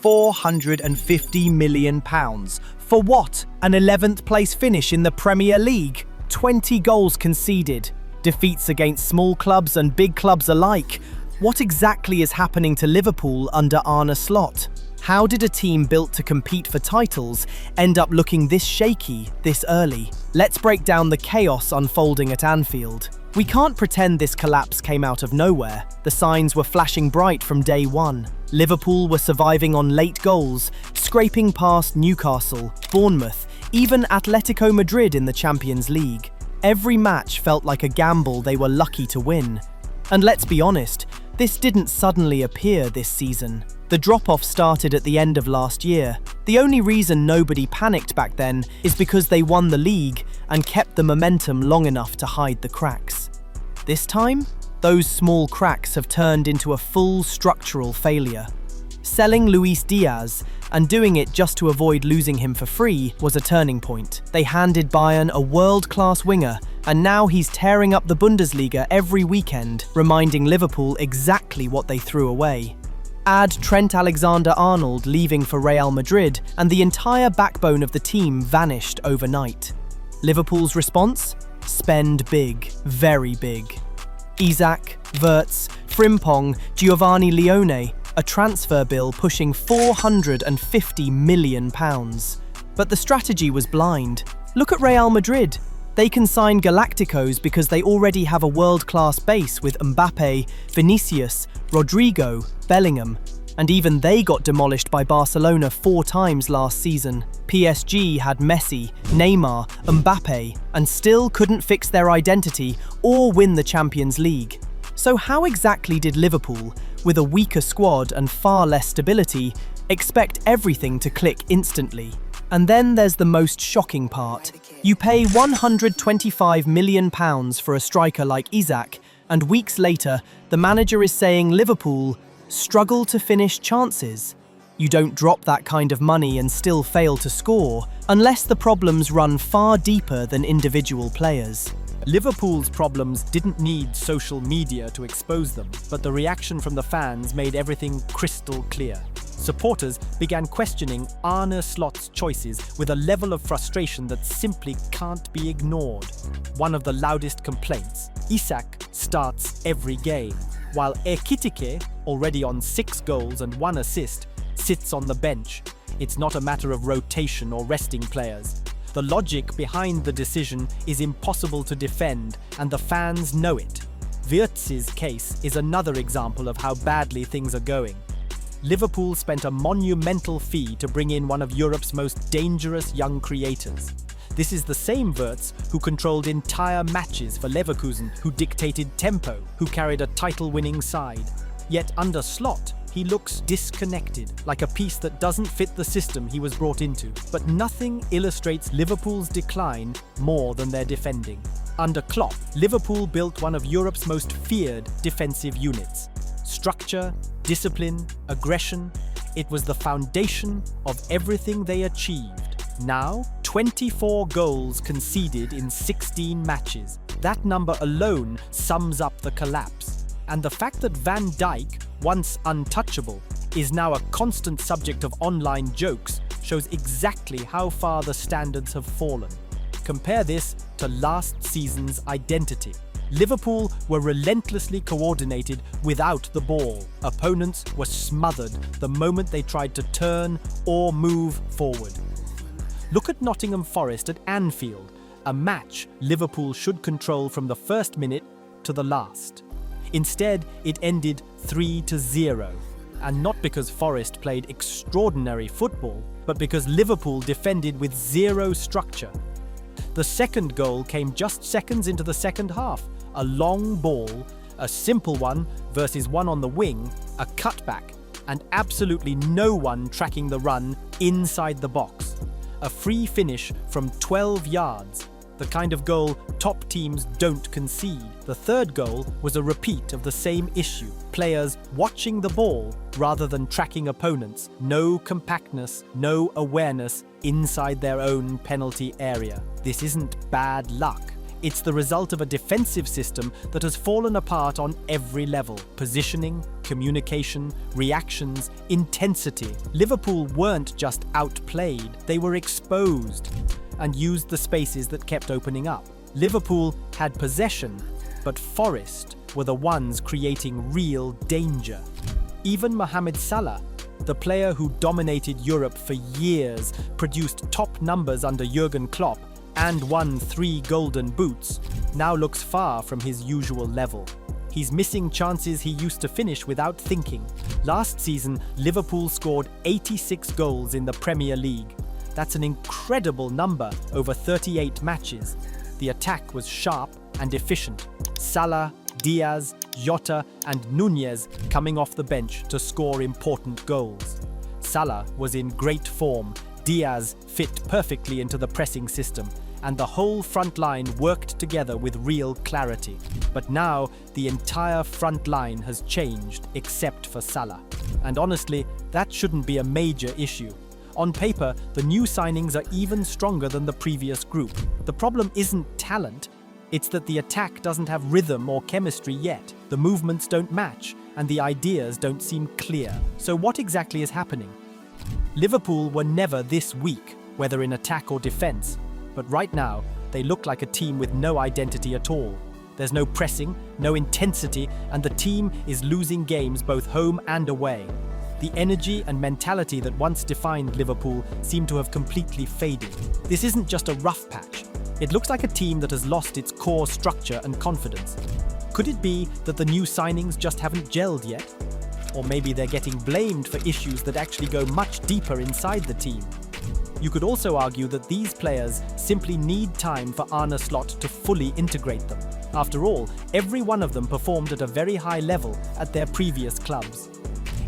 £450 million. For what? An 11th place finish in the Premier League? 20 goals conceded. Defeats against small clubs and big clubs alike. What exactly is happening to Liverpool under Arne Slot? How did a team built to compete for titles end up looking this shaky this early? Let's break down the chaos unfolding at Anfield. We can't pretend this collapse came out of nowhere. The signs were flashing bright from day one. Liverpool were surviving on late goals, scraping past Newcastle, Bournemouth, even Atletico Madrid in the Champions League. Every match felt like a gamble they were lucky to win. And let's be honest, this didn't suddenly appear this season. The drop-off started at the end of last year. The only reason nobody panicked back then is because they won the league and kept the momentum long enough to hide the cracks. This time, those small cracks have turned into a full structural failure. Selling Luis Diaz and doing it just to avoid losing him for free was a turning point. They handed Bayern a world-class winger, and now he's tearing up the Bundesliga every weekend, reminding Liverpool exactly what they threw away. Add Trent Alexander-Arnold leaving for Real Madrid, and the entire backbone of the team vanished overnight. Liverpool's response? Spend big, very big. Isak, Wirtz, Frimpong, Giovanni Leone, a transfer bill pushing £450 million. But the strategy was blind. Look at Real Madrid. They can sign Galacticos because they already have a world-class base with Mbappe, Vinicius, Rodrigo, Bellingham. And even they got demolished by Barcelona 4 times last season. PSG had Messi, Neymar, Mbappe, and still couldn't fix their identity or win the Champions League. So how exactly did Liverpool, with a weaker squad and far less stability, expect everything to click instantly? And then there's the most shocking part. You pay £125 million for a striker like Isak, and weeks later, the manager is saying Liverpool struggle to finish chances. You don't drop that kind of money and still fail to score, unless the problems run far deeper than individual players. Liverpool's problems didn't need social media to expose them, but the reaction from the fans made everything crystal clear. Supporters began questioning Arne Slot's choices with a level of frustration that simply can't be ignored. One of the loudest complaints: Isak starts every game, while Ekitike, already on 6 goals and 1 assist, sits on the bench. It's not a matter of rotation or resting players. The logic behind the decision is impossible to defend, and the fans know it. Wirtz's case is another example of how badly things are going. Liverpool spent a monumental fee to bring in one of Europe's most dangerous young creators. This is the same Wirtz who controlled entire matches for Leverkusen, who dictated tempo, who carried a title-winning side. Yet under Slot, he looks disconnected, like a piece that doesn't fit the system he was brought into. But nothing illustrates Liverpool's decline more than their defending. Under Klopp, Liverpool built one of Europe's most feared defensive units. Structure, discipline, aggression, it was the foundation of everything they achieved. Now, 24 goals conceded in 16 matches. That number alone sums up the collapse. And the fact that Van Dijk, once untouchable, is now a constant subject of online jokes shows exactly how far the standards have fallen. Compare this to last season's identity. Liverpool were relentlessly coordinated without the ball. Opponents were smothered the moment they tried to turn or move forward. Look at Nottingham Forest at Anfield, a match Liverpool should control from the first minute to the last. Instead, it ended 3-0, and not because Forest played extraordinary football, but because Liverpool defended with zero structure. The second goal came just seconds into the second half. A long ball, a simple one versus one on the wing, a cutback, and absolutely no one tracking the run inside the box. A free finish from 12 yards, the kind of goal top teams don't concede. The third goal was a repeat of the same issue. Players watching the ball rather than tracking opponents. No compactness, no awareness inside their own penalty area. This isn't bad luck. It's the result of a defensive system that has fallen apart on every level. Positioning, communication, reactions, intensity. Liverpool weren't just outplayed, they were exposed and used the spaces that kept opening up. Liverpool had possession, but Forest were the ones creating real danger. Even Mohamed Salah, the player who dominated Europe for years, produced top numbers under Jurgen Klopp, and won 3 golden boots, now looks far from his usual level. He's missing chances he used to finish without thinking. Last season, Liverpool scored 86 goals in the Premier League. That's an incredible number over 38 matches. The attack was sharp and efficient. Salah, Diaz, Jota and Nunez coming off the bench to score important goals. Salah was in great form, Diaz fit perfectly into the pressing system, and the whole front line worked together with real clarity. But now, the entire front line has changed except for Salah. And honestly, that shouldn't be a major issue. On paper, the new signings are even stronger than the previous group. The problem isn't talent, it's that the attack doesn't have rhythm or chemistry yet. The movements don't match, and the ideas don't seem clear. So what exactly is happening? Liverpool were never this weak, whether in attack or defense. But right now, they look like a team with no identity at all. There's no pressing, no intensity, and the team is losing games both home and away. The energy and mentality that once defined Liverpool seem to have completely faded. This isn't just a rough patch. It looks like a team that has lost its core structure and confidence. Could it be that the new signings just haven't gelled yet? Or maybe they're getting blamed for issues that actually go much deeper inside the team. You could also argue that these players simply need time for Arne Slot to fully integrate them. After all, every one of them performed at a very high level at their previous clubs.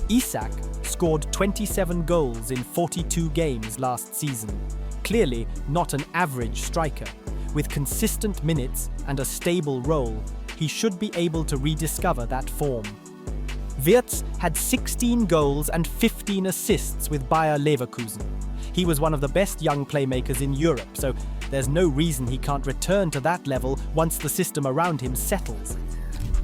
Isak scored 27 goals in 42 games last season. Clearly not an average striker. With consistent minutes and a stable role, he should be able to rediscover that form. Wirtz had 16 goals and 15 assists with Bayer Leverkusen. He was one of the best young playmakers in Europe, so there's no reason he can't return to that level once the system around him settles.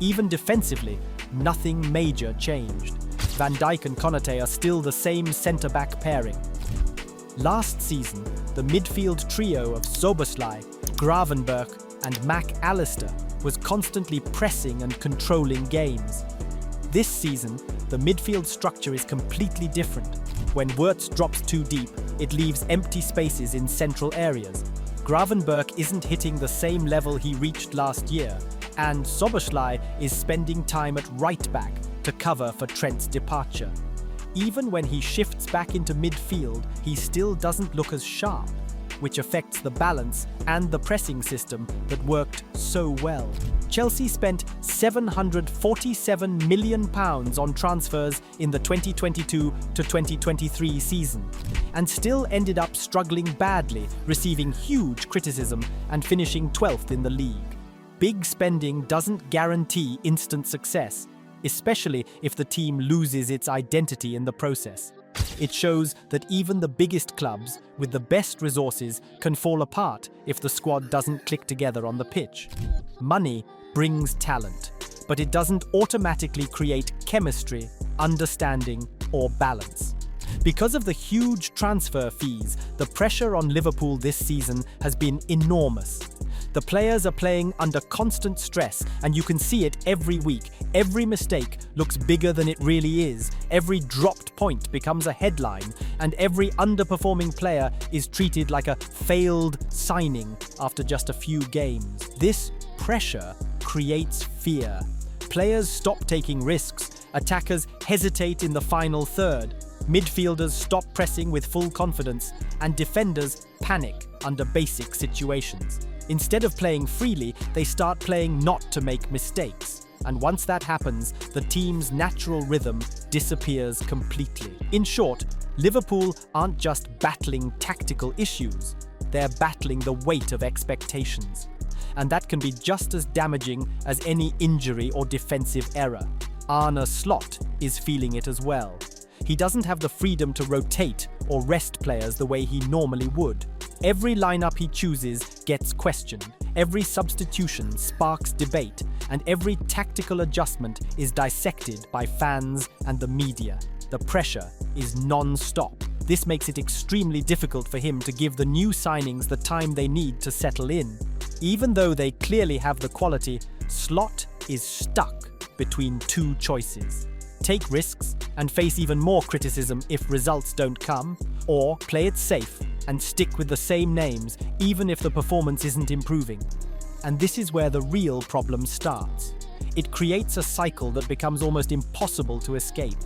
Even defensively, nothing major changed. Van Dijk and Konate are still the same centre-back pairing. Last season, the midfield trio of Szoboszlai, Gravenberch and Mac Allister was constantly pressing and controlling games. This season, the midfield structure is completely different. When Wirtz drops too deep, it leaves empty spaces in central areas. Gravenberch isn't hitting the same level he reached last year, and Szoboszlai is spending time at right back to cover for Trent's departure. Even when he shifts back into midfield, he still doesn't look as sharp, which affects the balance and the pressing system that worked so well. Chelsea spent £747 million on transfers in the 2022-2023 season, and still ended up struggling badly, receiving huge criticism and finishing 12th in the league. Big spending doesn't guarantee instant success, especially if the team loses its identity in the process. It shows that even the biggest clubs with the best resources can fall apart if the squad doesn't click together on the pitch. Money brings talent, but it doesn't automatically create chemistry, understanding, or balance. Because of the huge transfer fees, the pressure on Liverpool this season has been enormous. The players are playing under constant stress, and you can see it every week. Every mistake looks bigger than it really is. Every dropped point becomes a headline, and every underperforming player is treated like a failed signing after just a few games. This pressure creates fear. Players stop taking risks, attackers hesitate in the final third, midfielders stop pressing with full confidence, and defenders panic under basic situations. Instead of playing freely, they start playing not to make mistakes. And once that happens, the team's natural rhythm disappears completely. In short, Liverpool aren't just battling tactical issues, they're battling the weight of expectations. And that can be just as damaging as any injury or defensive error. Arne Slot is feeling it as well. He doesn't have the freedom to rotate or rest players the way he normally would. Every lineup he chooses gets questioned, every substitution sparks debate, and every tactical adjustment is dissected by fans and the media. The pressure is non-stop. This makes it extremely difficult for him to give the new signings the time they need to settle in. Even though they clearly have the quality, Slot is stuck between two choices. Take risks and face even more criticism if results don't come, or play it safe and stick with the same names even if the performance isn't improving. And this is where the real problem starts. It creates a cycle that becomes almost impossible to escape.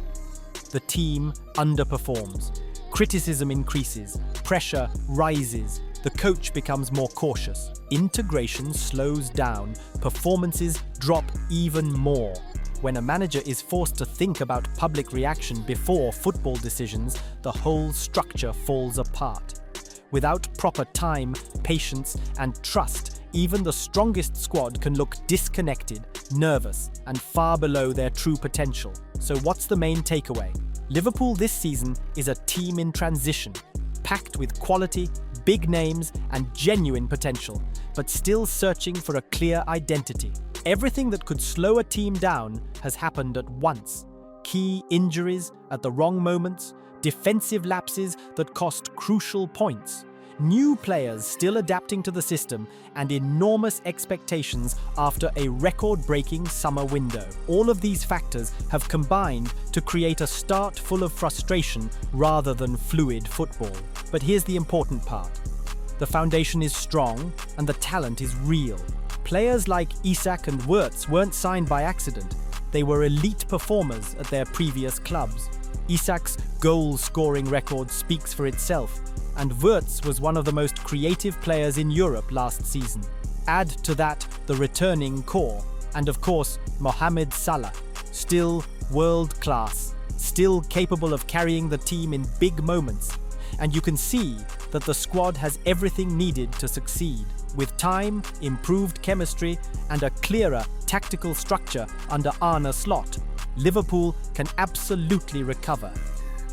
The team underperforms. Criticism increases, pressure rises, the coach becomes more cautious. Integration slows down, performances drop even more. When a manager is forced to think about public reaction before football decisions, the whole structure falls apart. Without proper time, patience, and trust, even the strongest squad can look disconnected, nervous, and far below their true potential. So what's the main takeaway? Liverpool this season is a team in transition, packed with quality, big names, and genuine potential, but still searching for a clear identity. Everything that could slow a team down has happened at once. Key injuries at the wrong moments, defensive lapses that cost crucial points, new players still adapting to the system, and enormous expectations after a record-breaking summer window. All of these factors have combined to create a start full of frustration rather than fluid football. But here's the important part. The foundation is strong and the talent is real. Players like Isak and Wirtz weren't signed by accident. They were elite performers at their previous clubs. Isak's goal-scoring record speaks for itself, and Wirtz was one of the most creative players in Europe last season. Add to that the returning core, and of course, Mohamed Salah, still world-class, still capable of carrying the team in big moments. And you can see that the squad has everything needed to succeed. With time, improved chemistry, and a clearer tactical structure under Arne Slot, Liverpool can absolutely recover.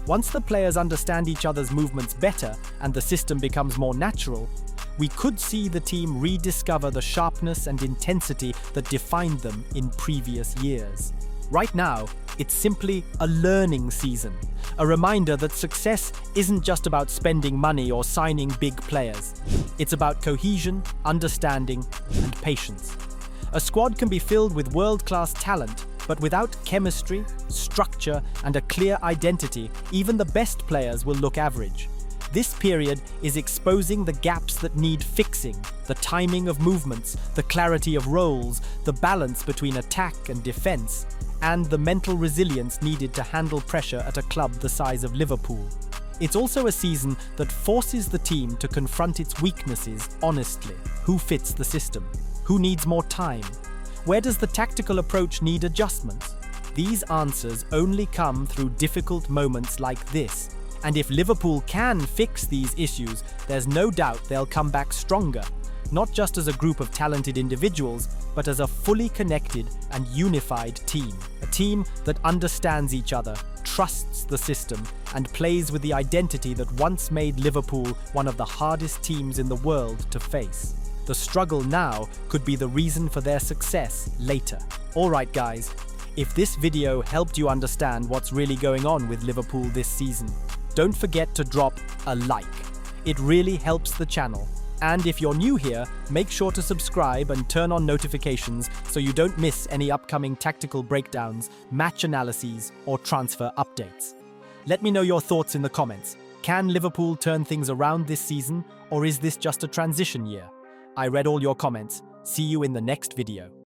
Once the players understand each other's movements better and the system becomes more natural, we could see the team rediscover the sharpness and intensity that defined them in previous years. Right now, it's simply a learning season, a reminder that success isn't just about spending money or signing big players. It's about cohesion, understanding, and patience. A squad can be filled with world-class talent, but without chemistry, structure, and a clear identity, even the best players will look average. This period is exposing the gaps that need fixing, the timing of movements, the clarity of roles, the balance between attack and defense, and the mental resilience needed to handle pressure at a club the size of Liverpool. It's also a season that forces the team to confront its weaknesses honestly. Who fits the system? Who needs more time? Where does the tactical approach need adjustments? These answers only come through difficult moments like this. And if Liverpool can fix these issues, there's no doubt they'll come back stronger, not just as a group of talented individuals, but as a fully connected and unified team. A team that understands each other, trusts the system, and plays with the identity that once made Liverpool one of the hardest teams in the world to face. The struggle now could be the reason for their success later. Alright guys, if this video helped you understand what's really going on with Liverpool this season, don't forget to drop a like. It really helps the channel. And if you're new here, make sure to subscribe and turn on notifications so you don't miss any upcoming tactical breakdowns, match analyses, or transfer updates. Let me know your thoughts in the comments. Can Liverpool turn things around this season, or is this just a transition year? I read all your comments. See you in the next video.